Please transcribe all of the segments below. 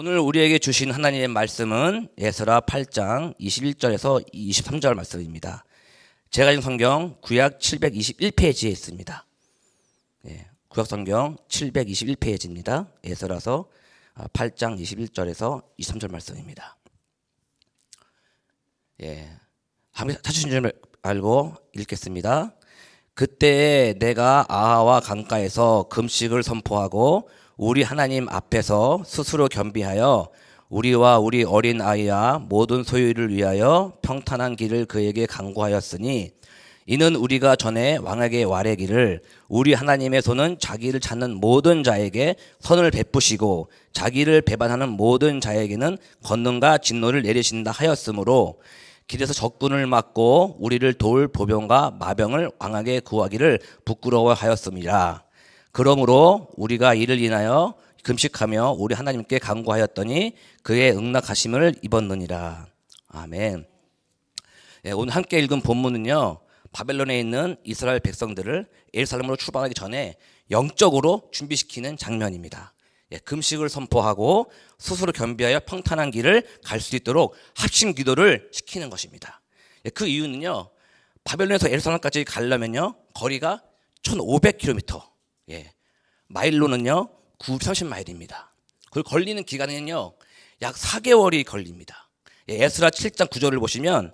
오늘 우리에게 주신 하나님의 말씀은 에스라 8장 21절에서 23절 말씀입니다. 제가 읽은 성경 구약 721페이지에 있습니다. 구약 성경 721페이지입니다. 에스라서 8장 21절에서 23절 말씀입니다. 함께 찾으신 줄 알고 읽겠습니다. 그때 내가 아하와 강가에서 금식을 선포하고 우리 하나님 앞에서 스스로 겸비하여 우리와 우리 어린 아이와 모든 소유를 위하여 평탄한 길을 그에게 강구하였으니 이는 우리가 전에 왕에게 아뢰기를 우리 하나님의 손은 자기를 찾는 모든 자에게 선을 베푸시고 자기를 배반하는 모든 자에게는 권능과 진노를 내리신다 하였으므로 길에서 적군을 막고 우리를 도울 보병과 마병을 왕에게 구하기를 부끄러워하였습니다. 그러므로 우리가 이를 인하여 금식하며 우리 하나님께 간구하였더니 그의 응낙하심을 입었느니라. 아멘. 오늘 함께 읽은 본문은요, 바벨론에 있는 이스라엘 백성들을 예루살렘으로 출발하기 전에 영적으로 준비시키는 장면입니다. 금식을 선포하고 스스로 겸비하여 평탄한 길을 갈 수 있도록 합심 기도를 시키는 것입니다. 그 이유는요, 바벨론에서 예루살렘까지 가려면요 거리가 1500km, 마일로는요 930마일입니다. 그리고 걸리는 기간은요 약 4개월이 걸립니다. 에스라 7장 9절을 보시면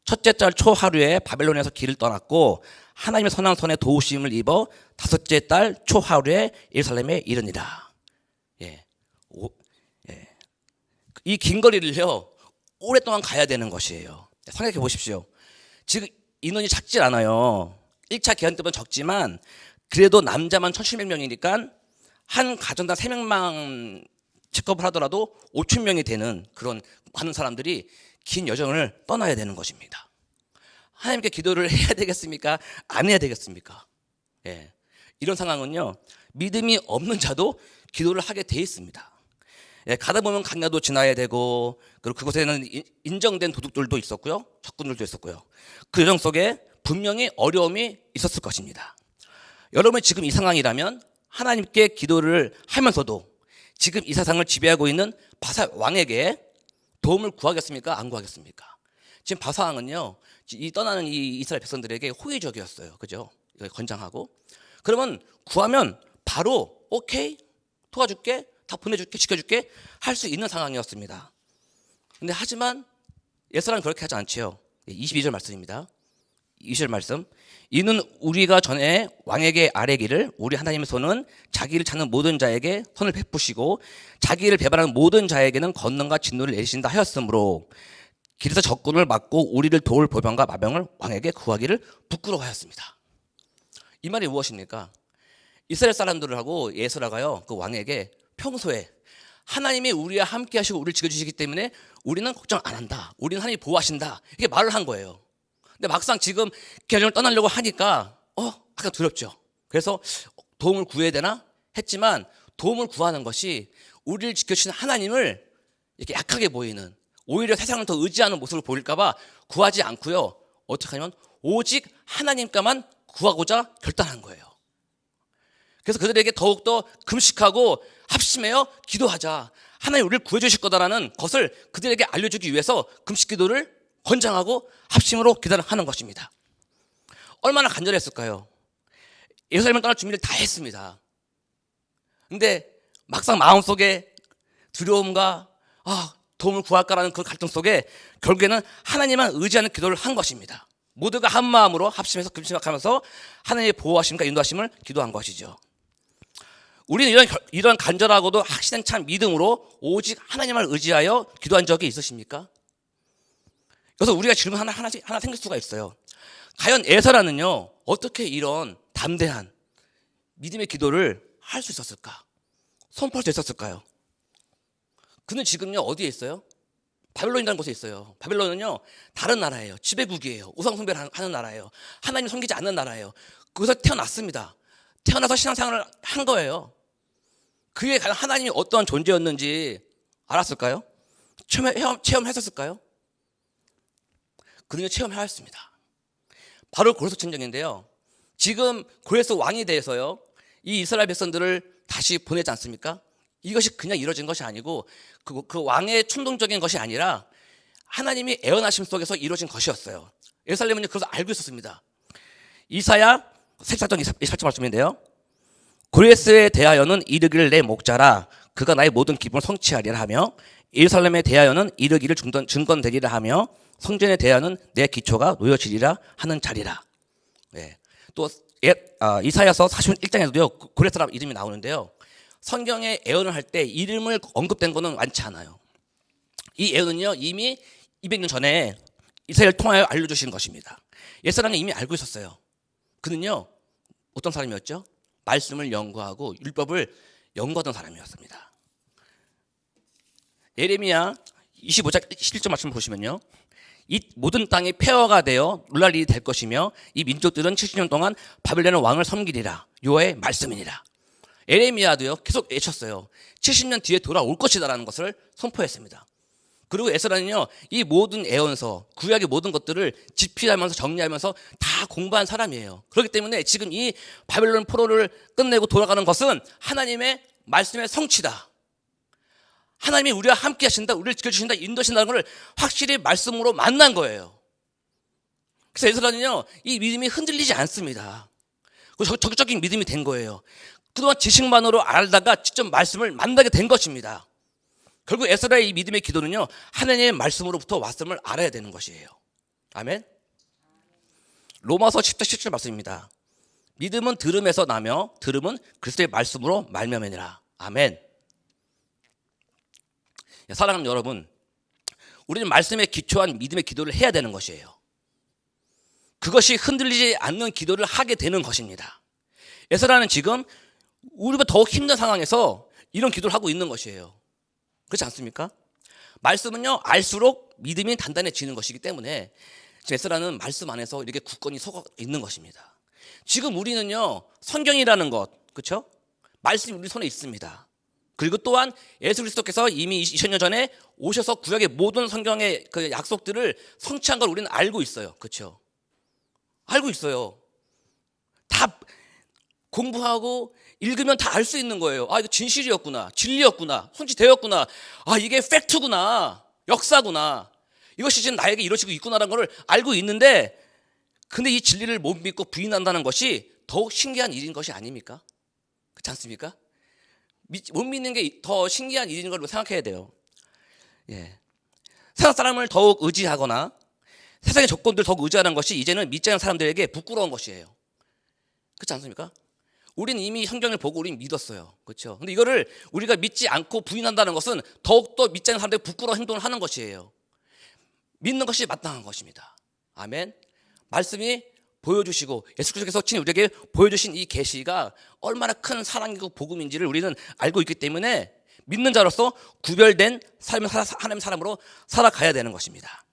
첫째 달 초하루에 바벨론에서 길을 떠났고 하나님의 선한 손에 도우심을 입어 다섯째 달 초하루에 예루살렘에 이르니라. 이 긴 거리를요 오랫동안 가야 되는 것이에요. 생각해 보십시오. 지금 인원이 작질 않아요. 1차 기한 때보다 적지만 그래도 남자만 1700명이니까 한 가정당 3명만 체크업을 하더라도 5000명이 되는 그런 많은 사람들이 긴 여정을 떠나야 되는 것입니다. 하나님께 기도를 해야 되겠습니까? 안 해야 되겠습니까? 이런 상황은요 믿음이 없는 자도 기도를 하게 돼 있습니다. 가다 보면 강야도 지나야 되고, 그리고 그곳에는 인정된 도둑들도 있었고요, 적군들도 있었고요. 그 여정 속에 분명히 어려움이 있었을 것입니다. 여러분이 지금 이 상황이라면 하나님께 기도를 하면서도 지금 이 세상을 지배하고 있는 바사 왕에게 도움을 구하겠습니까? 안 구하겠습니까? 지금 바사 왕은요, 이 떠나는 이 이스라엘 백성들에게 호의적이었어요. 그죠? 건장하고. 그러면 구하면 바로 오케이, 도와줄게, 다 보내줄게, 지켜줄게 할 수 있는 상황이었습니다. 근데 하지만 에스라는 그렇게 하지 않지요. 22절 말씀입니다. 20절 말씀. 이는 우리가 전에 왕에게 아뢰기를 우리 하나님의 손은 자기를 찾는 모든 자에게 손을 베푸시고 자기를 배반하는 모든 자에게는 권능과 진노를 내리신다 하였으므로 길에서 적군을 막고 우리를 도울 보병과 마병을 왕에게 구하기를 부끄러워하였습니다. 이 말이 무엇입니까? 이스라엘 사람들을 하고 에스라가요 그 왕에게 평소에 하나님이 우리와 함께 하시고 우리를 지켜주시기 때문에 우리는 걱정 안 한다, 우리는 하나님이 보호하신다, 이렇게 말을 한 거예요. 근데 막상 지금 계정을 떠나려고 하니까 약간 두렵죠. 그래서 도움을 구해야 되나 했지만 도움을 구하는 것이 우리를 지켜주시는 하나님을 이렇게 약하게 보이는, 오히려 세상을 더 의지하는 모습을 보일까 봐 구하지 않고요, 어떻게 하냐면 오직 하나님께만 구하고자 결단한 거예요. 그래서 그들에게 더욱더 금식하고 합심하여 기도하자, 하나님 우리를 구해주실 거다라는 것을 그들에게 알려주기 위해서 금식 기도를 권장하고 합심으로 기도를 하는 것입니다. 얼마나 간절했을까요? 예루살렘을 떠날 준비를 다 했습니다. 근데 막상 마음속에 두려움과 도움을 구할까라는 그 갈등 속에 결국에는 하나님만 의지하는 기도를 한 것입니다. 모두가 한 마음으로 합심해서 금식하면서 하나님의 보호하심과 인도하심을 기도한 것이죠. 우리는 이런 간절하고도 확실한 참 믿음으로 오직 하나님을 의지하여 기도한 적이 있으십니까? 그래서 우리가 질문 하나 생길 수가 있어요. 과연 에스라는요 어떻게 이런 담대한 믿음의 기도를 할 수 있었을까? 선포할 수 있었을까요? 그는 지금요 어디에 있어요? 바벨론이라는 곳에 있어요. 바벨론은요 다른 나라예요. 지배국이에요. 우상숭배를 하는 나라예요. 하나님 섬기지 않는 나라예요. 거기서 태어났습니다. 태어나서 신앙생활을 한 거예요. 그에 과연 하나님이 어떠한 존재였는지 알았을까요? 체험했었을까요? 그는 체험하였습니다. 바로 고레스 전쟁인데요, 지금 고레스 왕이 대해서요 이 이스라엘 백성들을 다시 보내지 않습니까? 이것이 그냥 이루어진 것이 아니고 그 왕의 충동적인 것이 아니라 하나님이 애원하심 속에서 이루어진 것이었어요. 예루살렘은 그것을 알고 있었습니다. 이사야 44장 28절 말씀인데요. 고레스에 대하여는 이르기를 내 목자라 그가 나의 모든 기쁨을 성취하리라 하며 예루살렘에 대하여는 이르기를 증건되리라 하며 성전에 대하여는 내 기초가 놓여지리라 하는 자리라. 네. 또 이사야서 41장에도요 고레스라는 이름이 나오는데요. 성경에 애언을 할 때 이름을 언급된 거는 많지 않아요. 이 애언은요 이미 200년 전에 이사야를 통하여 알려주신 것입니다. 예사람은 이미 알고 있었어요. 그는요 어떤 사람이었죠? 말씀을 연구하고 율법을 연구하던 사람이었습니다. 예레미야 25장 11절 말씀 보시면요. 이 모든 땅이 폐허가 되어 놀랄 일이 될 것이며 이 민족들은 70년 동안 바벨론 왕을 섬기리라. 여호와의 말씀이니라. 예레미야도요 계속 외쳤어요. 70년 뒤에 돌아올 것이다라는 것을 선포했습니다. 그리고 에스라는요 이 모든 애언서 구약의 모든 것들을 집필하면서 정리하면서 다 공부한 사람이에요. 그렇기 때문에 지금 이 바벨론 포로를 끝내고 돌아가는 것은 하나님의 말씀의 성취다. 하나님이 우리와 함께 하신다, 우리를 지켜주신다, 인도하신다는 것을 확실히 말씀으로 만난 거예요. 그래서 에스라는요 이 믿음이 흔들리지 않습니다. 적극적인 믿음이 된 거예요. 그동안 지식만으로 알다가 직접 말씀을 만나게 된 것입니다. 결국 에스라의 이 믿음의 기도는요 하나님의 말씀으로부터 왔음을 알아야 되는 것이에요. 아멘. 로마서 10장 17절 말씀입니다. 믿음은 들음에서 나며 들음은 그리스도의 말씀으로 말미암으니라. 아멘. 사랑하는 여러분, 우리는 말씀에 기초한 믿음의 기도를 해야 되는 것이에요. 그것이 흔들리지 않는 기도를 하게 되는 것입니다. 에스라는 지금 우리보다 더욱 힘든 상황에서 이런 기도를 하고 있는 것이에요. 그렇지 않습니까? 말씀은요 알수록 믿음이 단단해지는 것이기 때문에 에스라는 말씀 안에서 이렇게 굳건히 서 있는 것입니다. 지금 우리는요 성경이라는 것, 그렇죠? 말씀이 우리 손에 있습니다. 그리고 또한 예수 그리스도께서 이미 2000년 전에 오셔서 구약의 모든 성경의 그 약속들을 성취한 걸 우리는 알고 있어요. 그렇죠? 알고 있어요. 다 공부하고 읽으면 다 알 수 있는 거예요. 아, 이거 진실이었구나, 진리였구나, 성취되었구나, 아, 이게 팩트구나, 역사구나, 이것이 지금 나에게 이루어지고 있구나라는 걸 알고 있는데, 근데 이 진리를 못 믿고 부인한다는 것이 더욱 신기한 일인 것이 아닙니까? 그렇지 않습니까? 못 믿는 게 더 신기한 일인 걸 생각해야 돼요. 예. 세상 사람을 더욱 의지하거나 세상의 조건들을 더욱 의지하는 것이 이제는 믿지 않는 사람들에게 부끄러운 것이에요. 그렇지 않습니까? 우리는 이미 성경을 보고 우리는 믿었어요. 그렇죠? 근데 이거를 우리가 믿지 않고 부인한다는 것은 더욱더 믿지 않는 사람들이 부끄러운 행동을 하는 것이에요. 믿는 것이 마땅한 것입니다. 아멘. 말씀이 보여주시고 예수 그리스도께서 친히 우리에게 보여주신 이 계시가 얼마나 큰 사랑이고 복음인지를 우리는 알고 있기 때문에 믿는 자로서 구별된 하나님의 사람으로 살아가야 되는 것입니다.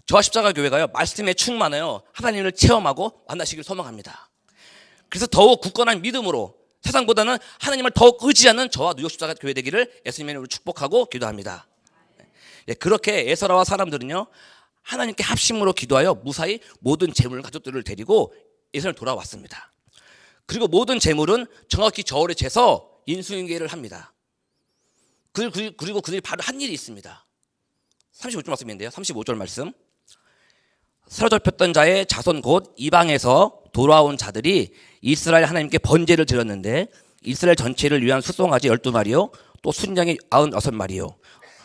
저와 십자가 교회가요 말씀에 충만하여 하나님을 체험하고 만나시길 소망합니다. 그래서 더욱 굳건한 믿음으로 세상보다는 하나님을 더욱 의지하는 저와 뉴욕 십자가 교회 되기를 예수님의 이름으로 축복하고 기도합니다. 그렇게 에스라와 사람들은요 하나님께 합심으로 기도하여 무사히 모든 재물 가족들을 데리고 예루살렘 돌아왔습니다. 그리고 모든 재물은 정확히 저울에 재서 인수인계를 합니다. 그리고 그들이 바로 한 일이 있습니다. 35절 말씀인데요. 35절 말씀. 사로잡혔던 자의 자손 곧 이방에서 돌아온 자들이 이스라엘 하나님께 번제를 드렸는데 이스라엘 전체를 위한 수송아지 12마리요 또 순양이 96마리요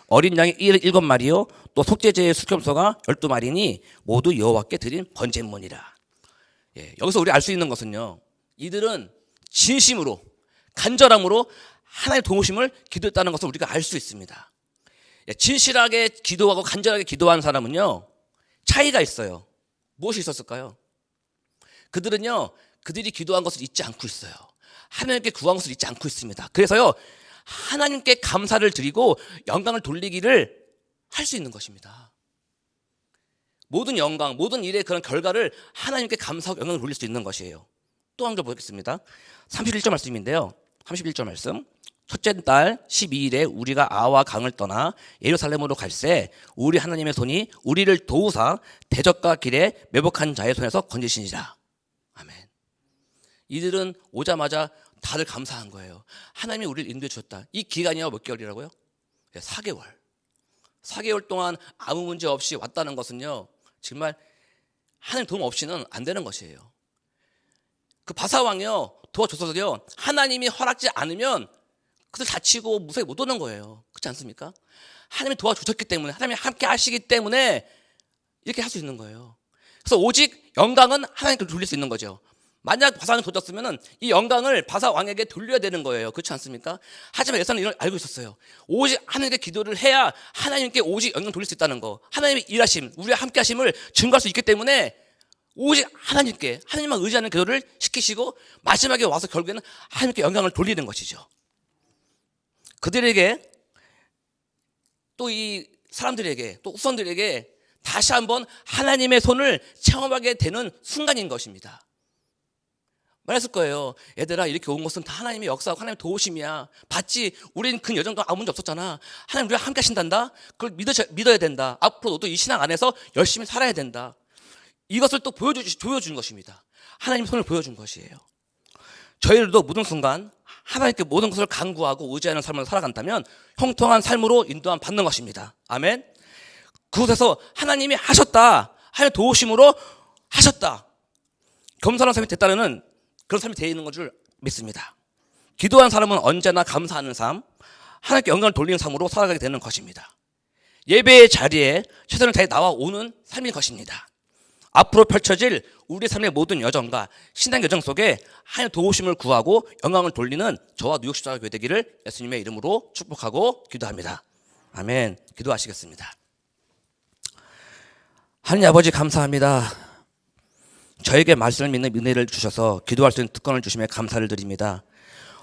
어린 양이 7마리요 또 속죄제의 수염소가 12마리니 모두 여호와께 드린 번제물이라. 여기서 우리 알 수 있는 것은요 이들은 진심으로 간절함으로 하나님의 도우심을 기도했다는 것을 우리가 알 수 있습니다. 진실하게 기도하고 간절하게 기도한 사람은요 차이가 있어요. 무엇이 있었을까요? 그들은요 그들이 기도한 것을 잊지 않고 있어요. 하나님께 구한 것을 잊지 않고 있습니다. 그래서요 하나님께 감사를 드리고 영광을 돌리기를 할 수 있는 것입니다. 모든 영광, 모든 일의 그런 결과를 하나님께 감사하고 영광을 돌릴 수 있는 것이에요. 또 한 절 보겠습니다. 31절 말씀인데요. 31절 말씀. 첫째 달 12일에 우리가 아와 강을 떠나 예루살렘으로 갈새 우리 하나님의 손이 우리를 도우사 대적과 길에 매복한 자의 손에서 건지시니라. 아멘. 이들은 오자마자 다들 감사한 거예요. 하나님이 우리를 인도해 주셨다. 이 기간이 몇 개월이라고요? 4개월. 4개월 동안 아무 문제 없이 왔다는 것은요, 정말 하나님 도움 없이는 안 되는 것이에요. 그 바사왕이요, 도와줬어도요, 하나님이 허락지 않으면 그들 다치고 무사히 못 오는 거예요. 그렇지 않습니까? 하나님이 도와주셨기 때문에, 하나님이 함께 하시기 때문에 이렇게 할 수 있는 거예요. 그래서 오직 영광은 하나님께 돌릴 수 있는 거죠. 만약 바사왕이 도졌으면 이 영광을 바사왕에게 돌려야 되는 거예요. 그렇지 않습니까? 하지만 에사는 이걸 알고 있었어요. 오직 하나님께 기도를 해야 하나님께 오직 영광을 돌릴 수 있다는 거, 하나님의 일하심, 우리와 함께 하심을 증거할 수 있기 때문에 오직 하나님께, 하나님만 의지하는 기도를 시키시고 마지막에 와서 결국에는 하나님께 영광을 돌리는 것이죠. 그들에게, 또 이 사람들에게, 또 후손들에게 다시 한번 하나님의 손을 체험하게 되는 순간인 것입니다. 말했을 거예요. 얘들아, 이렇게 온 것은 다 하나님의 역사하고 하나님의 도우심이야. 봤지? 우린 그 여정도 아무 문제 없었잖아. 하나님 우리와 함께 하신단다. 그걸 믿어야 된다. 앞으로 너도 이 신앙 안에서 열심히 살아야 된다. 이것을 또 보여주는 것입니다. 하나님의 손을 보여준 것이에요. 저희들도 모든 순간 하나님께 모든 것을 간구하고 의지하는 삶을 살아간다면 형통한 삶으로 인도함 받는 것입니다. 아멘. 그곳에서 하나님이 하셨다, 하나님의 도우심으로 하셨다, 겸손한 삶이 됐다는 그런 삶이 되어 있는 것을 믿습니다. 기도한 사람은 언제나 감사하는 삶, 하나님께 영광을 돌리는 삶으로 살아가게 되는 것입니다. 예배의 자리에 최선을 다해 나와오는 삶인 것입니다. 앞으로 펼쳐질 우리 삶의 모든 여정과 신앙 여정 속에 하나님의 도우심을 구하고 영광을 돌리는 저와 뉴욕 십자가 교회 되기를 예수님의 이름으로 축복하고 기도합니다. 아멘. 기도하시겠습니다. 하나님 아버지, 감사합니다. 저에게 말씀을 믿는 은혜를 주셔서 기도할 수 있는 특권을 주심에 감사를 드립니다.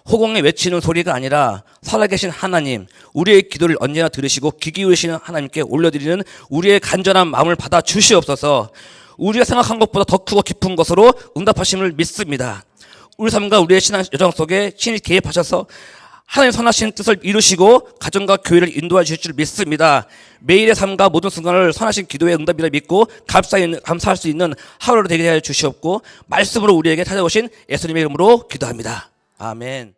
호공에 외치는 소리가 아니라 살아계신 하나님, 우리의 기도를 언제나 들으시고 귀 기울이시는 하나님께 올려드리는 우리의 간절한 마음을 받아 주시옵소서. 우리가 생각한 것보다 더 크고 깊은 것으로 응답하심을 믿습니다. 우리 삶과 우리의 신앙 여정 속에 신이 개입하셔서 하나님 선하신 뜻을 이루시고 가정과 교회를 인도해 주실 줄 믿습니다. 매일의 삶과 모든 순간을 선하신 기도의 응답이라 믿고 감사할 수 있는 하루로 되게 하여 주시옵고 말씀으로 우리에게 찾아오신 예수님의 이름으로 기도합니다. 아멘.